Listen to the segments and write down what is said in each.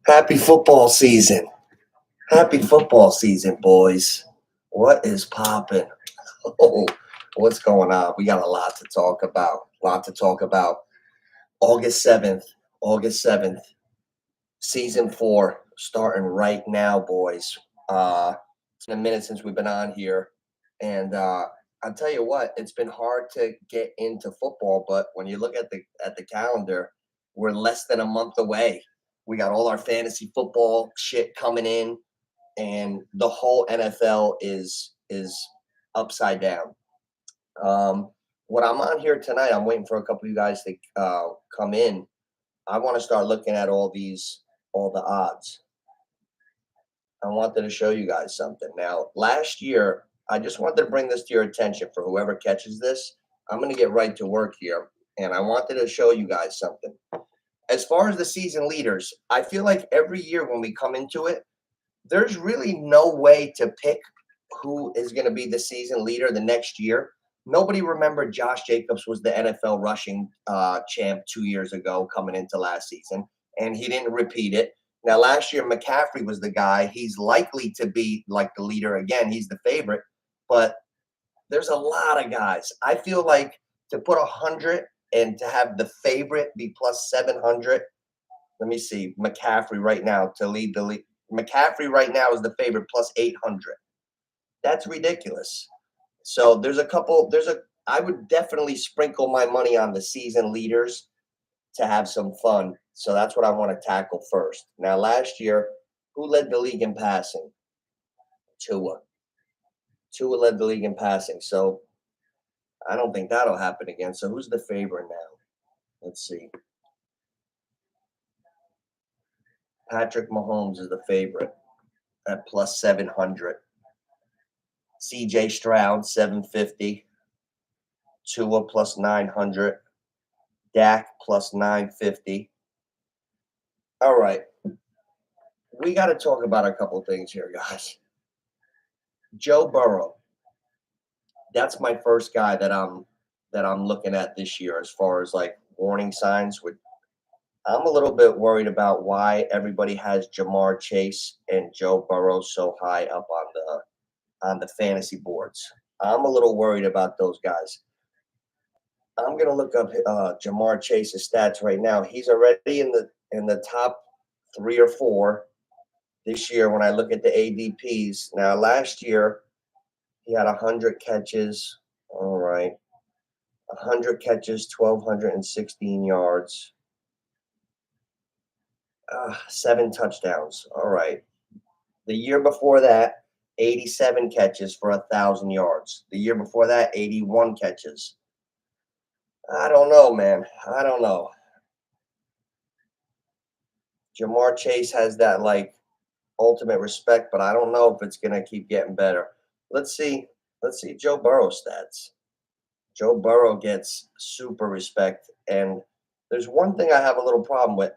Happy football season. Happy football season, boys. What is popping? Oh, what's going on? We got a lot to talk about. August 7th. August 7th. Season 4 starting right now, boys. It's been a minute since we've been on here. And I'll tell you what, it's been hard to get into football, but when you look at the calendar, we're less than a month away. We got all our fantasy football shit coming in, and the whole NFL is upside down. What I'm on here tonight, I'm waiting for a couple of you guys to come in. I want to start looking at all the odds. I wanted to show you guys something. Now, last year, I just wanted to bring this to your attention for whoever catches this. I'm going to get right to work here, and I wanted to show you guys something. As far as the season leaders, I feel like every year when we come into it, there's really no way to pick who is going to be the season leader the next year. Nobody remembered Josh Jacobs was the NFL rushing champ 2 years ago coming into last season, and he didn't repeat it. Now, last year, McCaffrey was the guy. He's likely to be like the leader again. He's the favorite, but there's a lot of guys. I feel like to put 100 and to have the favorite be plus 700. Let me see. McCaffrey right now to lead the league. McCaffrey right now is the favorite plus 800. That's ridiculous. So I would definitely sprinkle my money on the season leaders to have some fun. So that's what I want to tackle first. Now, last year, who led the league in passing? Tua. Tua led the league in passing. So I don't think that'll happen again. So who's the favorite now? Let's see. Patrick Mahomes is the favorite at plus 700. CJ Stroud, 750. Tua plus 900. Dak plus 950. All right. We got to talk about a couple things here, guys. Joe Burrow. That's my first guy that I'm looking at this year as far as like warning signs. I'm a little bit worried about why everybody has Jamar Chase and Joe Burrow so high up on the fantasy boards. I'm a little worried about those guys. I'm gonna look up Jamar Chase's stats right now. He's already in the top 3 or 4 this year when I look at the ADPs. Now, last year he had 100 catches. All right, 100 catches, 1,216 yards, 7 touchdowns. All right. The year before that, 87 catches for 1,000 yards. The year before that, 81 catches. I don't know, man. I don't know. Jamar Chase has that like ultimate respect, but I don't know if it's gonna keep getting better. Let's see Joe Burrow stats. Joe Burrow gets super respect, and there's one thing I have a little problem with.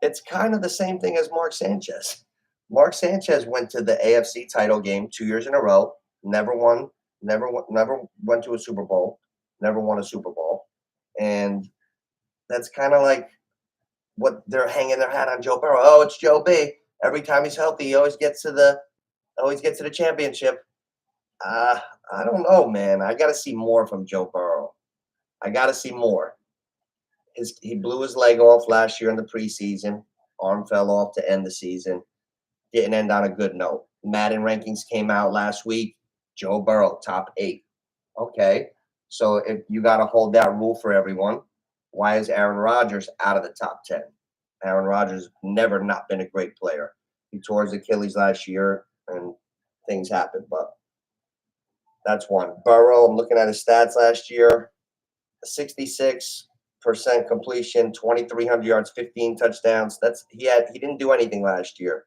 It's kind of the same thing as Mark Sanchez. Mark Sanchez went to the AFC title game 2 years in a row, never went to a Super Bowl, never won a Super Bowl. And that's kind of like what they're hanging their hat on Joe Burrow. Oh, it's Joe B. Every time he's healthy, he always gets to the championship. I don't know, man. I got to see more from Joe Burrow. I got to see more. He blew his leg off last year in the preseason. Arm fell off to end the season. Didn't end on a good note. Madden rankings came out last week. Joe Burrow, top 8. Okay. So if you got to hold that rule for everyone, why is Aaron Rodgers out of the top 10? Aaron Rodgers never not been a great player. He tore his Achilles last year and things happened, but that's one. Burrow, I'm looking at his stats last year. 66% completion, 2,300 yards, 15 touchdowns. He didn't do anything last year,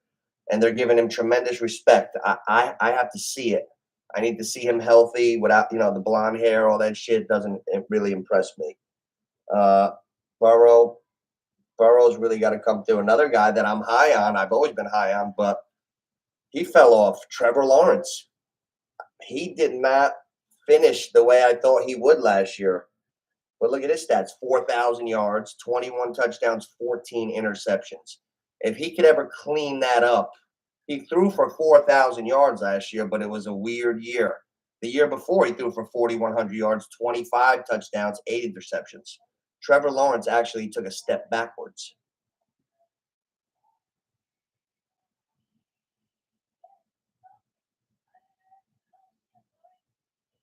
and they're giving him tremendous respect. I have to see it. I need to see him healthy without the blonde hair, all that shit doesn't really impress me. Burrow's really got to come through. Another guy that I'm high on, I've always been high on, but he fell off. Trevor Lawrence. He did not finish the way I thought he would last year. But look at his stats: 4,000 yards, 21 touchdowns, 14 interceptions. If he could ever clean that up, he threw for 4,000 yards last year, but it was a weird year. The year before, he threw for 4,100 yards, 25 touchdowns, 8 interceptions. Trevor Lawrence actually took a step backwards.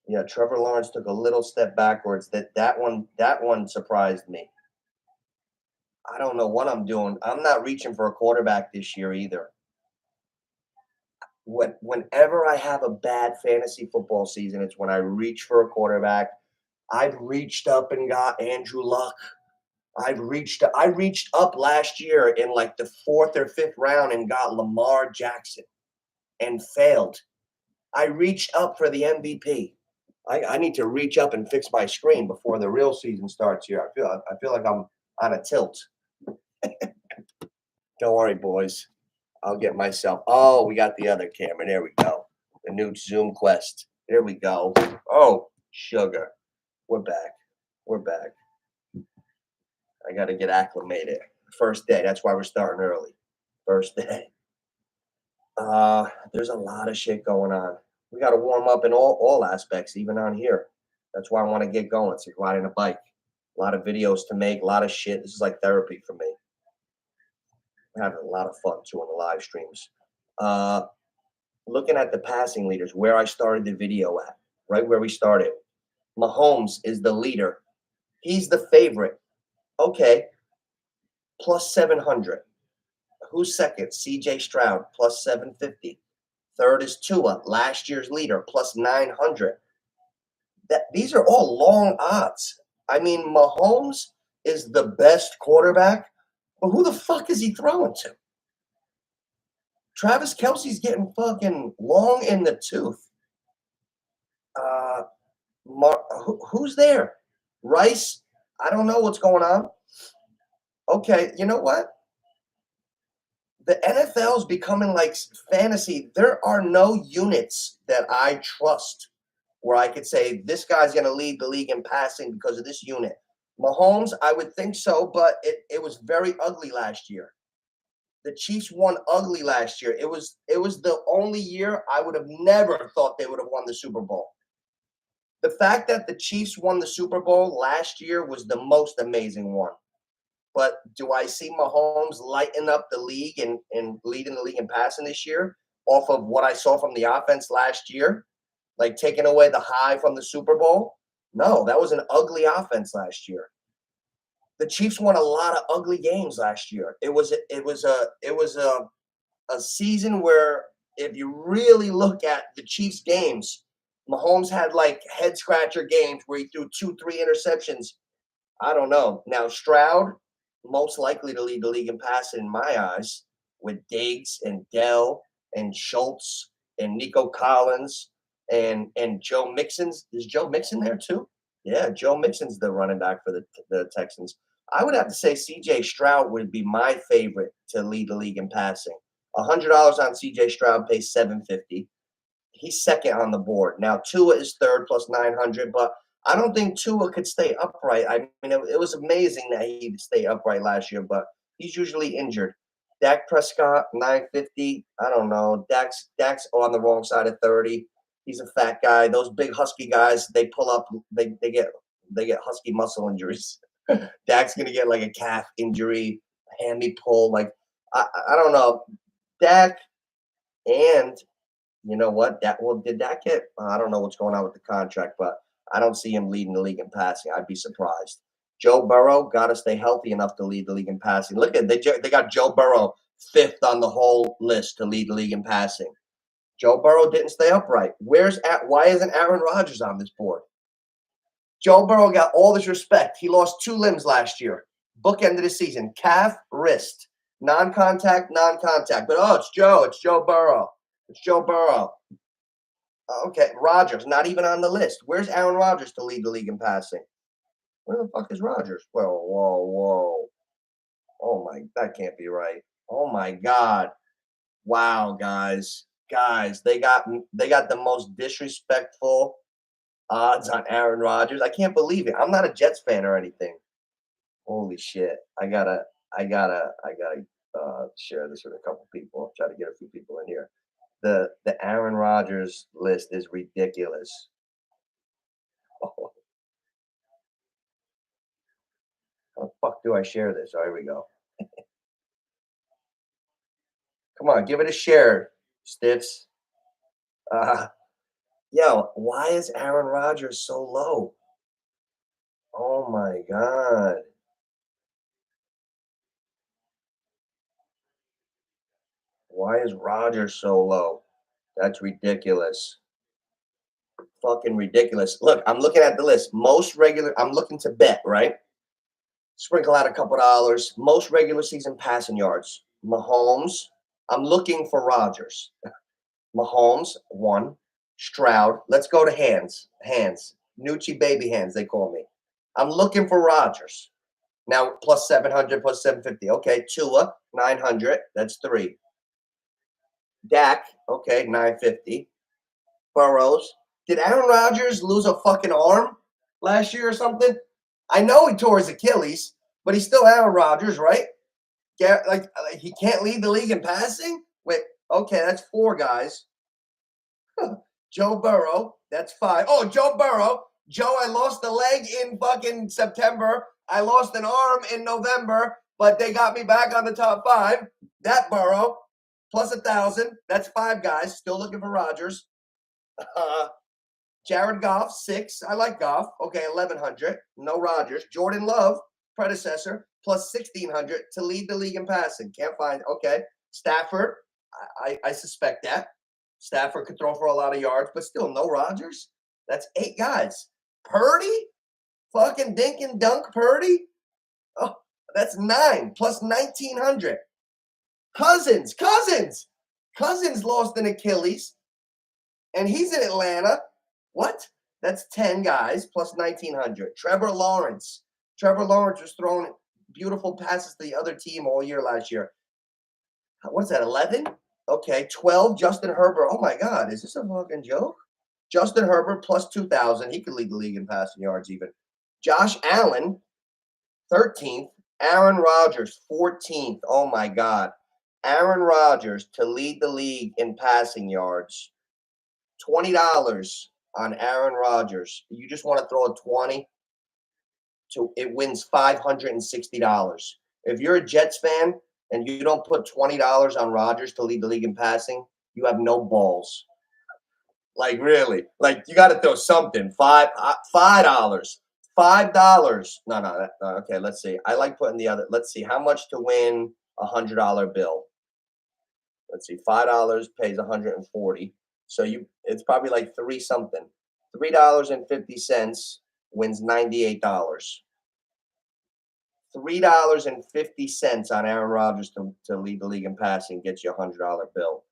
Yeah, Trevor Lawrence took a little step backwards. That one surprised me. I don't know what I'm doing. I'm not reaching for a quarterback this year either. Whenever I have a bad fantasy football season, it's when I reach for a quarterback. I've reached up and got Andrew Luck. I reached up last year in like the 4th or 5th round and got Lamar Jackson and failed. I reached up for the MVP. I need to reach up and fix my screen before the real season starts here. I feel like I'm on a tilt. Don't worry, boys. I'll get myself. Oh, we got the other camera. There we go. The new Zoom Quest. There we go. Oh, sugar. We're back. We're back. I got to get acclimated. First day. That's why we're starting early. First day. There's a lot of shit going on. We got to warm up in all aspects, even on here. That's why I want to get going. It's like riding a bike. A lot of videos to make. A lot of shit. This is like therapy for me. I'm having a lot of fun too on the live streams. Looking at the passing leaders, where I started the video at, right where we started. Mahomes is the leader. He's the favorite. Okay. Plus 700. Who's second? CJ Stroud, plus 750. Third is Tua, last year's leader, plus 900. These are all long odds. I mean, Mahomes is the best quarterback, but who the fuck is he throwing to? Travis Kelce's getting fucking long in the tooth. Who's there? Rice? I don't know what's going on. Okay, you know what? The NFL is becoming like fantasy. There are no units that I trust where I could say this guy's going to lead the league in passing because of this unit. Mahomes, I would think so, but it was very ugly last year. The Chiefs won ugly last year. It was the only year I would have never thought they would have won the Super Bowl. The fact that the Chiefs won the Super Bowl last year was the most amazing one. But do I see Mahomes lighting up the league and leading the league in passing this year off of what I saw from the offense last year? Like taking away the high from the Super Bowl? No, that was an ugly offense last year. The Chiefs won a lot of ugly games last year. It was a season where if you really look at the Chiefs games, Mahomes had like head scratcher games where he threw 2-3 interceptions. I don't know. Now Stroud, most likely to lead the league in passing in my eyes, with Diggs and Dell and Schultz and Nico Collins and Joe Mixon's. Is Joe Mixon there too? Yeah, Joe Mixon's the running back for the Texans. I would have to say C.J. Stroud would be my favorite to lead the league in passing. $100 on C.J. Stroud pays $750. He's second on the board. Now Tua is third plus 900, but I don't think Tua could stay upright. I mean, it was amazing that he could stay upright last year, but he's usually injured. Dak Prescott, 950. I don't know. Dak's on the wrong side of 30. He's a fat guy. Those big husky guys, they pull up. They get husky muscle injuries. Dak's gonna get like a calf injury, a hammy pull. Like I don't know. Dak and you know what? Did Dak get? I don't know what's going on with the contract, but I don't see him leading the league in passing. I'd be surprised. Joe Burrow got to stay healthy enough to lead the league in passing. Look at they got Joe Burrow fifth on the whole list to lead the league in passing. Joe Burrow didn't stay upright. Why isn't Aaron Rodgers on this board? Joe Burrow got all this respect. He lost 2 limbs last year. Bookend of the season. Calf, wrist. Non-contact. But it's Joe Burrow. It's Joe Burrow. Okay, Rodgers, not even on the list. Where's Aaron Rodgers to lead the league in passing? Where the fuck is Rodgers? Whoa. Oh my, that can't be right. Oh my God. Wow, guys. They got the most disrespectful odds on Aaron Rodgers. I can't believe it. I'm not a Jets fan or anything. Holy shit. I gotta share this with a couple people. I'll try to get a few people in here. The Aaron Rodgers list is ridiculous. Oh, how the fuck do I share this? Oh, here we go. Come on, give it a share, Stiffs. Uh, yo, why is Aaron Rodgers so low? Oh my God. Why is Rodgers so low? That's ridiculous. Fucking ridiculous. Look, I'm looking at the list. Most regular, I'm looking to bet, right? Sprinkle out a couple dollars. Most regular season passing yards. Mahomes. I'm looking for Rodgers. Mahomes, one. Stroud. Let's go to hands. Hands. Nucci baby hands, they call me. I'm looking for Rodgers. Now, plus 700, plus 750. Okay, Tua, 900. That's three. Dak, okay, 950. Burrows. Did Aaron Rodgers lose a fucking arm last year or something? I know he tore his Achilles, but he's still Aaron Rodgers, right? Yeah, like he can't lead the league in passing? Wait, okay, that's four guys. Joe Burrow, that's five. Oh, Joe Burrow. Joe, I lost a leg in fucking September. I lost an arm in November, but they got me back on the top five. That Burrow, plus 1,000. That's five guys. Still looking for Rodgers. Jared Goff, six. I like Goff. Okay, 1,100. No Rodgers. Jordan Love, predecessor, plus 1,600 to lead the league in passing. Can't find. Okay. Stafford, I suspect that. Stafford could throw for a lot of yards, but still no Rodgers. That's eight guys. Purdy, fucking dink and dunk Purdy. Oh, that's nine plus 1,900. Cousins lost an Achilles, and he's in Atlanta. What? That's 10 guys plus 1,900. Trevor Lawrence was throwing beautiful passes to the other team all year last year. What's that, 11? Okay, 12. Justin Herbert. Oh my God, is this a fucking joke? Justin Herbert plus 2,000. He could lead the league in passing yards even. Josh Allen, 13th. Aaron Rodgers, 14th. Oh my God. Aaron Rodgers to lead the league in passing yards. $20 on Aaron Rodgers. You just want to throw a 20 to it wins $560. If you're a Jets fan and you don't put $20 on Rodgers to lead the league in passing, you have no balls. Like really, like you got to throw something. $5. $5. No. Okay, let's see. I like putting the other. Let's see how much to win $100 bill. Let's see. $5 pays 140. So it's probably like three something. $3.50 wins $98. $3.50 on Aaron Rodgers to lead the league in passing gets you a $100 bill.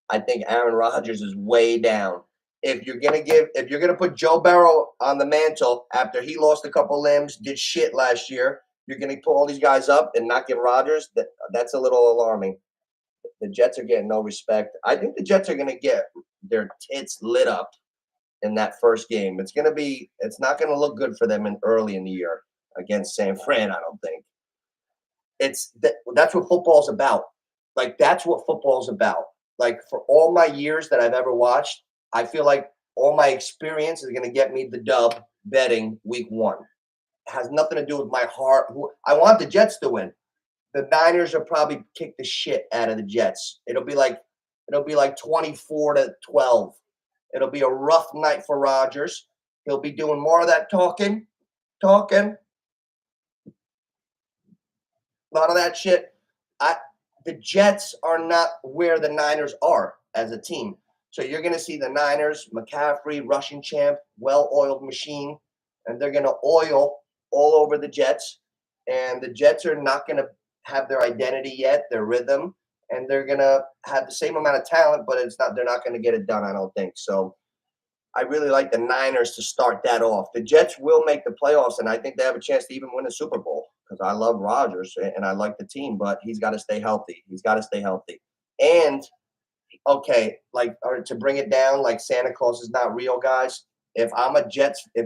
I think Aaron Rodgers is way down. If you're gonna put Joe Burrow on the mantle after he lost a couple limbs, did shit last year, you're gonna pull all these guys up and not give Rodgers. That's a little alarming. The Jets are getting no respect. I think the Jets are gonna get their tits lit up in that first game. It's not gonna look good for them early in the year against San Fran. I don't think. That's what football's about. Like that's what football's about. Like for all my years that I've ever watched, I feel like all my experience is going to get me the dub betting week one. It has nothing to do with my heart. I want the Jets to win. The Niners will probably kick the shit out of the Jets. It'll be like 24-12. It'll be a rough night for Rodgers. He'll be doing more of that talking. A lot of that shit. The Jets are not where the Niners are as a team. So you're going to see the Niners, McCaffrey, rushing champ, well-oiled machine, and they're going to oil all over the Jets. And the Jets are not going to have their identity yet, their rhythm, and they're going to have the same amount of talent, but they're not going to get it done, I don't think. So I really like the Niners to start that off. The Jets will make the playoffs, and I think they have a chance to even win a Super Bowl because I love Rodgers and I like the team, but he's got to stay healthy. And okay, to bring it down, like Santa Claus is not real, guys. If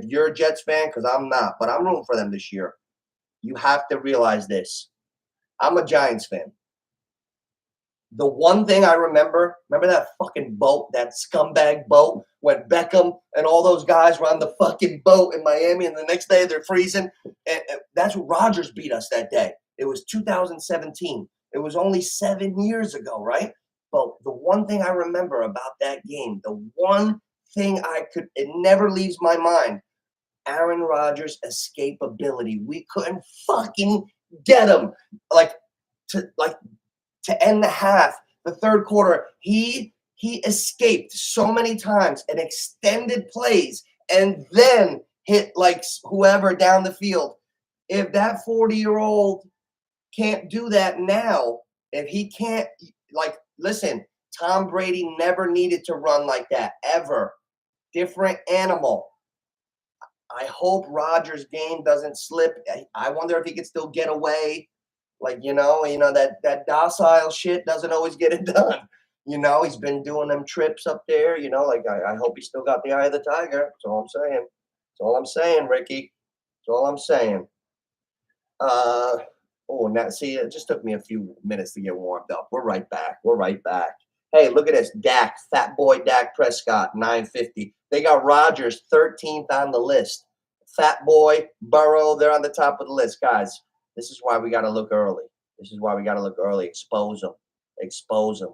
you're a Jets fan, because I'm not, but I'm rooting for them this year, you have to realize this. I'm a Giants fan. The one thing I remember that fucking boat, that scumbag boat, when Beckham and all those guys were on the fucking boat in Miami, and the next day they're freezing. And that's what Rodgers beat us that day. It was 2017. It was only 7 years ago, right? But the one thing I remember about that game, the one thing it never leaves my mind, Aaron Rodgers' escapability. We couldn't fucking get him. To end the half, the third quarter, he escaped so many times and extended plays and then hit like whoever down the field. If that 40-year-old can't do that now, if he can't, listen, Tom Brady never needed to run like that, ever. Different animal. I hope Rodgers' game doesn't slip. I wonder if he could still get away. That docile shit doesn't always get it done. He's been doing them trips up there. I hope he still got the eye of the tiger. That's all I'm saying. That's all I'm saying, Ricky. That's all I'm saying. Now see, it just took me a few minutes to get warmed up. We're right back. Hey, look at this. Fat boy Dak Prescott, 950. They got Rodgers 13th on the list. Fat boy, Burrow, they're on the top of the list, guys. This is why we got to look early. Expose them.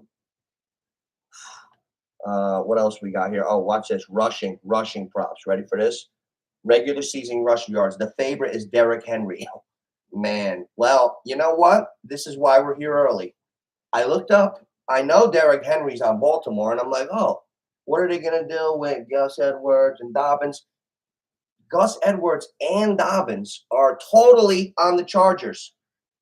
What else we got here? Oh, watch this. Rushing props. Ready for this? Regular season rushing yards. The favorite is Derrick Henry. Man. Well, you know what? This is why we're here early. I looked up. I know Derrick Henry's on Baltimore, and I'm like, oh, what are they going to do with Gus Edwards and Dobbins? Gus Edwards and Dobbins are totally on the Chargers.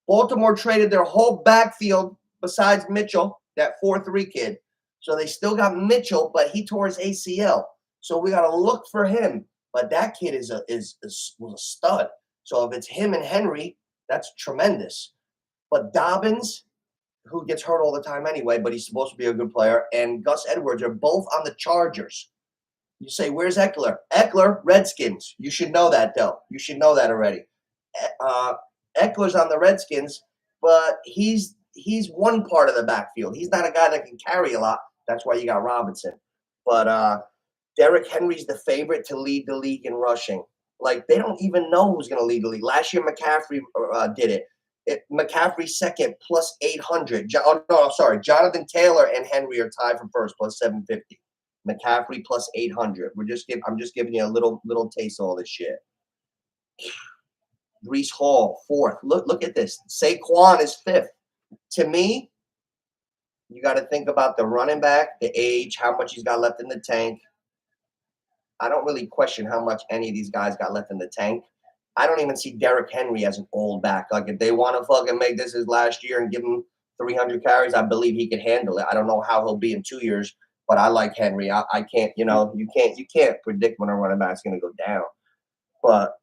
Baltimore traded their whole backfield besides Mitchell, that 4-3 kid. So they still got Mitchell, but he tore his ACL. So we got to look for him. But that kid was a stud. So if it's him and Henry, that's tremendous. But Dobbins, who gets hurt all the time anyway, but he's supposed to be a good player, and Gus Edwards are both on the Chargers. You say, where's Eckler? Eckler, Redskins. You should know that, though. You should know that already. Eckler's on the Redskins, but he's one part of the backfield. He's not a guy that can carry a lot. That's why you got Robinson. But Derrick Henry's the favorite to lead the league in rushing. Like, they don't even know who's going to lead the league. Last year, McCaffrey did it. McCaffrey's second, plus 800. Jonathan Taylor and Henry are tied for first, plus 750. McCaffrey plus 800. I'm just giving you a little taste of all this shit. Breece Hall, fourth. Look at this. Saquon is fifth. To me, you got to think about the running back, the age, how much he's got left in the tank. I don't really question how much any of these guys got left in the tank. I don't even see Derrick Henry as an old back. Like, if they want to fucking make this his last year and give him 300 carries, I believe he could handle it. I don't know how he'll be in 2 years. But I like Henry. I can't, you can't predict when a running back's going to go down. But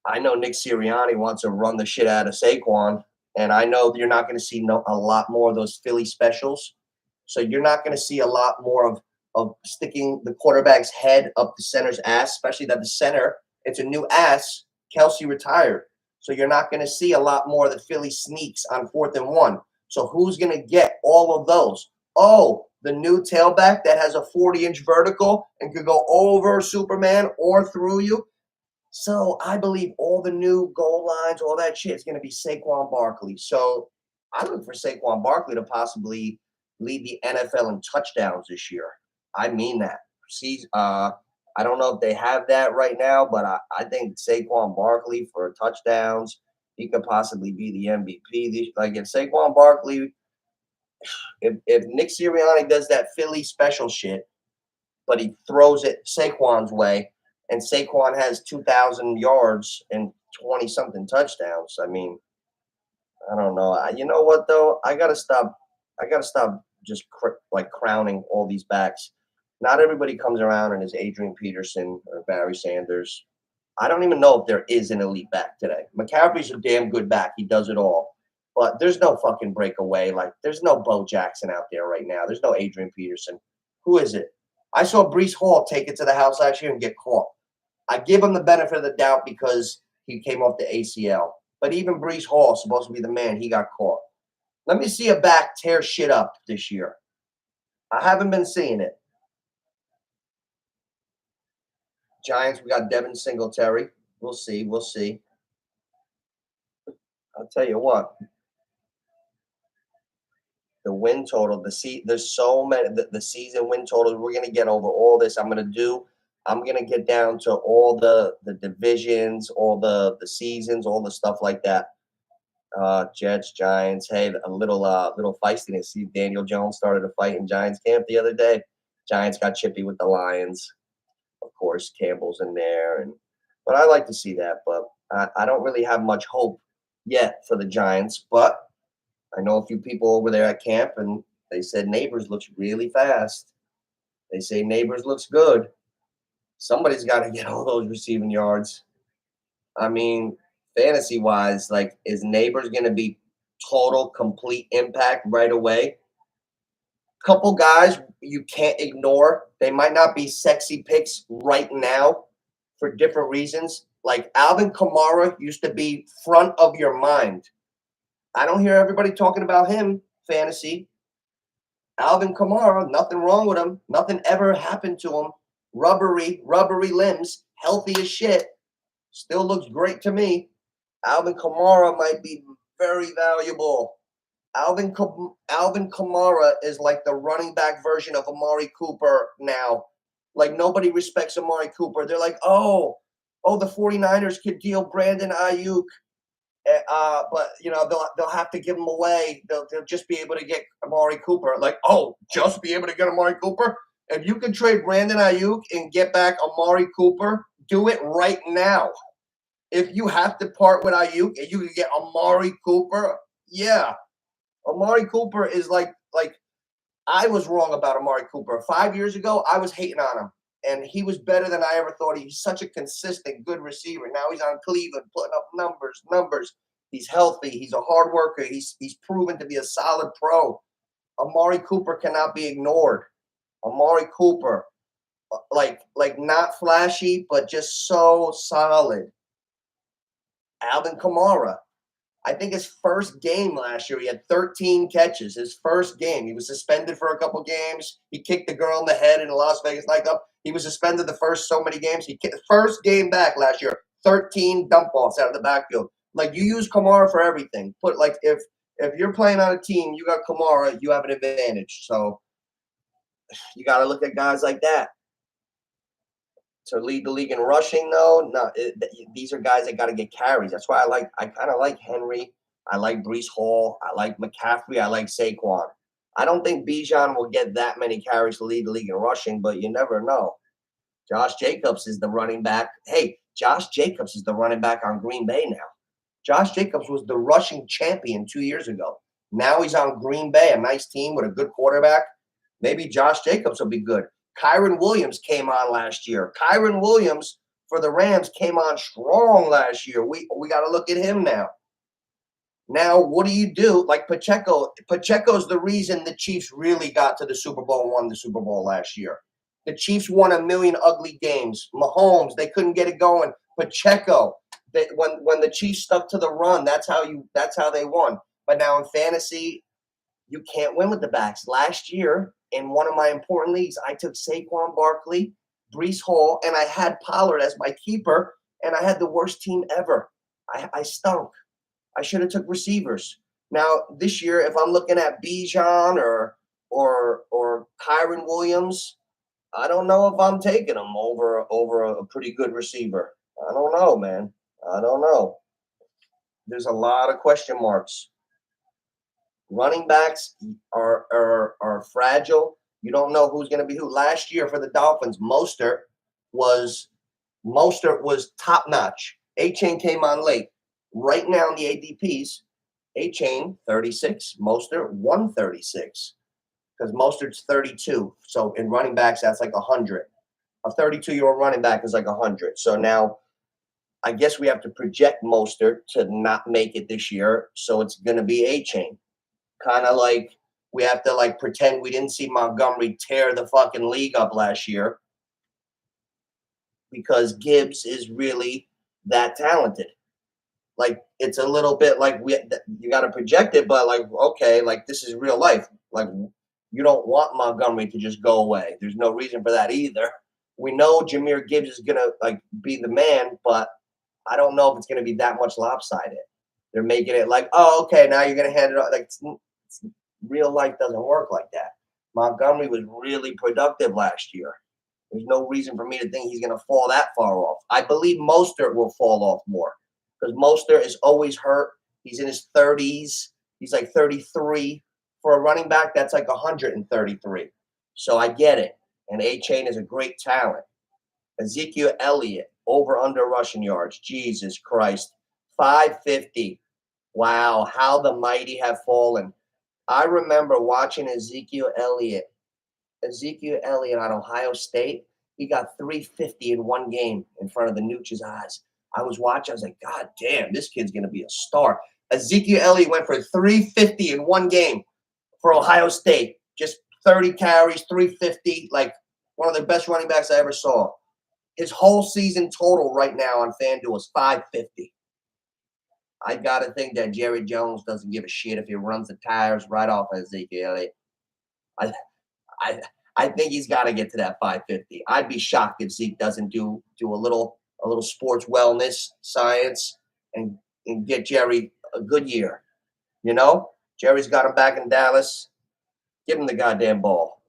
I know Nick Sirianni wants to run the shit out of Saquon, and I know you're not going to see a lot more of those Philly specials. So you're not going to see a lot more of sticking the quarterback's head up the center's ass, especially that the center, it's a new ass. Kelsey retired. So you're not going to see a lot more of the Philly sneaks on 4th and 1. So who's going to get all of those? Oh, the new tailback that has a 40-inch vertical and could go over Superman or through you. So I believe all the new goal lines, all that shit is going to be Saquon Barkley. So I look for Saquon Barkley to possibly lead the NFL in touchdowns this year. I mean that. I don't know if they have that right now, but I think Saquon Barkley for touchdowns, he could possibly be the MVP. Like, if Saquon Barkley, if Nick Sirianni does that Philly special shit, but he throws it Saquon's way, and Saquon has 2,000 yards and 20-something touchdowns, I mean, I don't know. You know what, though? I gotta stop just crowning all these backs. Not everybody comes around and is Adrian Peterson or Barry Sanders. I don't even know if there is an elite back today. McCaffrey's a damn good back. He does it all. But there's no fucking breakaway. Like, there's no Bo Jackson out there right now. There's no Adrian Peterson. Who is it? I saw Breece Hall take it to the house last year and get caught. I give him the benefit of the doubt because he came off the ACL. But even Breece Hall, supposed to be the man, he got caught. Let me see a back tear shit up this year. I haven't been seeing it. Giants, we got Devin Singletary. We'll see. We'll see. I'll tell you what. The win total, there's so many, the season win totals. We're gonna get over all this. I'm gonna get down to all the divisions, all the seasons, all the stuff like that. Jets, Giants. Hey, a little feistiness. See, Daniel Jones started a fight in Giants camp the other day. Giants got chippy with the Lions. Of course, Campbell's in there, but I like to see that. But I don't really have much hope yet for the Giants. But I know a few people over there at camp, and they said Neighbors looks really fast. They say Neighbors looks good. Somebody's got to get all those receiving yards. I mean, fantasy wise, like, is Neighbors going to be total, complete impact right away? Couple guys you can't ignore. They might not be sexy picks right now for different reasons. Like Alvin Kamara used to be front of your mind. I don't hear everybody talking about him, fantasy. Alvin Kamara, nothing wrong with him. Nothing ever happened to him. Rubbery limbs, healthy as shit. Still looks great to me. Alvin Kamara might be very valuable. Alvin Kamara is like the running back version of Amari Cooper now. Like, nobody respects Amari Cooper. They're like, oh, the 49ers could deal Brandon Ayuk. But they'll have to give him away. They'll just be able to get Amari Cooper. Like, oh, just be able to get Amari Cooper. If you can trade Brandon Ayuk and get back Amari Cooper, do it right now. If you have to part with Ayuk and you can get Amari Cooper, yeah. Amari Cooper is like I was wrong about Amari Cooper. 5 years ago, I was hating on him, and he was better than I ever thought. He's such a consistent, good receiver. Now he's on Cleveland, putting up numbers. He's healthy. He's a hard worker. He's proven to be a solid pro. Amari Cooper cannot be ignored. Amari Cooper, like not flashy, but just so solid. Alvin Kamara. I think his first game last year, he had 13 catches. His first game. He was suspended for a couple games. He kicked the girl in the head in the Las Vegas nightclub. He was suspended the first so many games. First game back last year, 13 dump offs out of the backfield. Like, you use Kamara for everything. If you're playing on a team, you got Kamara, you have an advantage. So you got to look at guys like that. To lead the league in rushing, though, no, these are guys that got to get carries. That's why I kind of like Henry. I like Breece Hall. I like McCaffrey. I like Saquon. I don't think Bijan will get that many carries to lead the league in rushing, but you never know. Josh Jacobs is the running back. Hey, Josh Jacobs is the running back on Green Bay now. Josh Jacobs was the rushing champion 2 years ago. Now he's on Green Bay, a nice team with a good quarterback. Maybe Josh Jacobs will be good. Kyron Williams came on last year. Kyron Williams for the Rams came on strong last year. We got to look at him now. Now, what do you do? Like Pacheco. Pacheco's the reason the Chiefs really got to the Super Bowl and won the Super Bowl last year. The Chiefs won a million ugly games. Mahomes, they couldn't get it going. Pacheco, when the Chiefs stuck to the run, that's how they won. But now in fantasy, you can't win with the backs. Last year, in one of my important leagues, I took Saquon Barkley, Breece Hall, and I had Pollard as my keeper, and I had the worst team ever. I stunk. I should have took receivers. Now, this year, if I'm looking at Bijan or Kyron Williams, I don't know if I'm taking them over a pretty good receiver. I don't know, man. I don't know. There's a lot of question marks. Running backs are fragile. You don't know who's going to be who. Last year for the Dolphins, Mostert was top notch. A-Chain came on late. Right now in the ADPs, A-Chain 36, Mostert 136, because Mostert's 32. So in running backs, that's like 100. A 32-year-old running back is like 100. So now I guess we have to project Mostert to not make it this year. So it's going to be A-Chain. Kind of like we have to like pretend we didn't see Montgomery tear the fucking league up last year, because Gibbs is really that talented. like it's a little bit like you got to project it, but like okay, like this is real life. Like you don't want Montgomery to just go away. There's no reason for that either. We know Jahmyr Gibbs is gonna like be the man, but I don't know if it's gonna be that much lopsided. They're making it like, oh, okay, now you're gonna hand it off. Like real life doesn't work like that. Montgomery was really productive last year. There's no reason for me to think he's going to fall that far off. I believe Mostert will fall off more because Mostert is always hurt. He's in his 30s. He's like 33. For a running back, that's like 133. So I get it. And A-Chain is a great talent. Ezekiel Elliott, over under rushing yards. Jesus Christ. 550. Wow, how the mighty have fallen. I remember watching Ezekiel Elliott on Ohio State. He got 350 in one game in front of the NOOCH's eyes. I was watching. I was like, God damn, this kid's going to be a star. Ezekiel Elliott went for 350 in one game for Ohio State. Just 30 carries, 350. Like one of the best running backs I ever saw. His whole season total right now on FanDuel is 550. I got to think that Jerry Jones doesn't give a shit if he runs the tires right off of Ezekiel Elliott. I think he's got to get to that 550. I'd be shocked if Zeke doesn't do a little sports wellness science and get Jerry a good year. You know, Jerry's got him back in Dallas. Give him the goddamn ball.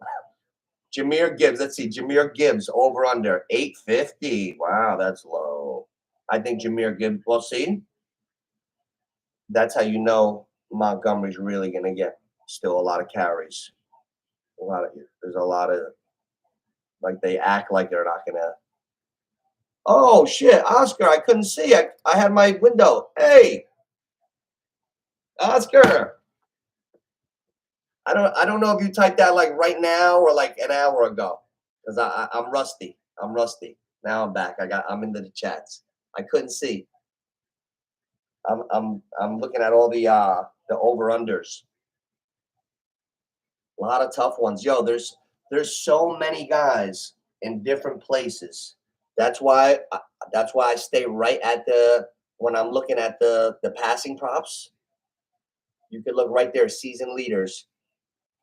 Jahmyr Gibbs. Let's see. Jahmyr Gibbs over under 850. Wow, that's low. I think Jahmyr Gibbs. Well, see, that's how you know Montgomery's really going to get still a lot of carries. There's a lot of like they act like they're not gonna. Oh shit, Oscar! I couldn't see. I had my window. Hey, Oscar. I don't know if you typed that like right now or like an hour ago because I'm rusty. I'm rusty. Now I'm back. I'm into the chats. I couldn't see. I'm looking at all the over unders. A lot of tough ones. Yo, there's so many guys in different places. That's why I stay right at when I'm looking at the passing props. You could look right there, season leaders.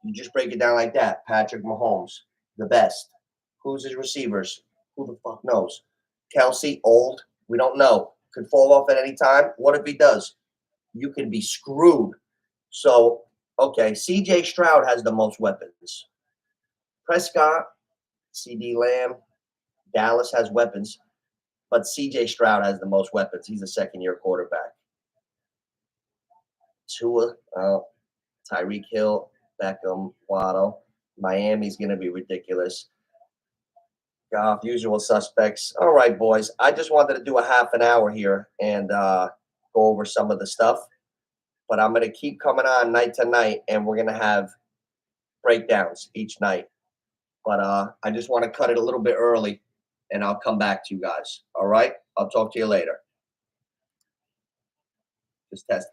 You just break it down like that. Patrick Mahomes, the best. Who's his receivers? Who the fuck knows? Kelsey, old. We don't know. Could fall off at any time. What if he does? You could be screwed. So, okay, CJ Stroud has the most weapons. Prescott, CD Lamb, Dallas has weapons, but CJ Stroud has the most weapons. He's a second-year quarterback. Tua, Tyreek Hill, Beckham, Waddle. Miami's going to be ridiculous. Goff, usual suspects. All right, boys. I just wanted to do a half an hour here and go over some of the stuff. But I'm going to keep coming on night to night, and we're going to have breakdowns each night. But I just want to cut it a little bit early, and I'll come back to you guys. All right? I'll talk to you later. Just test.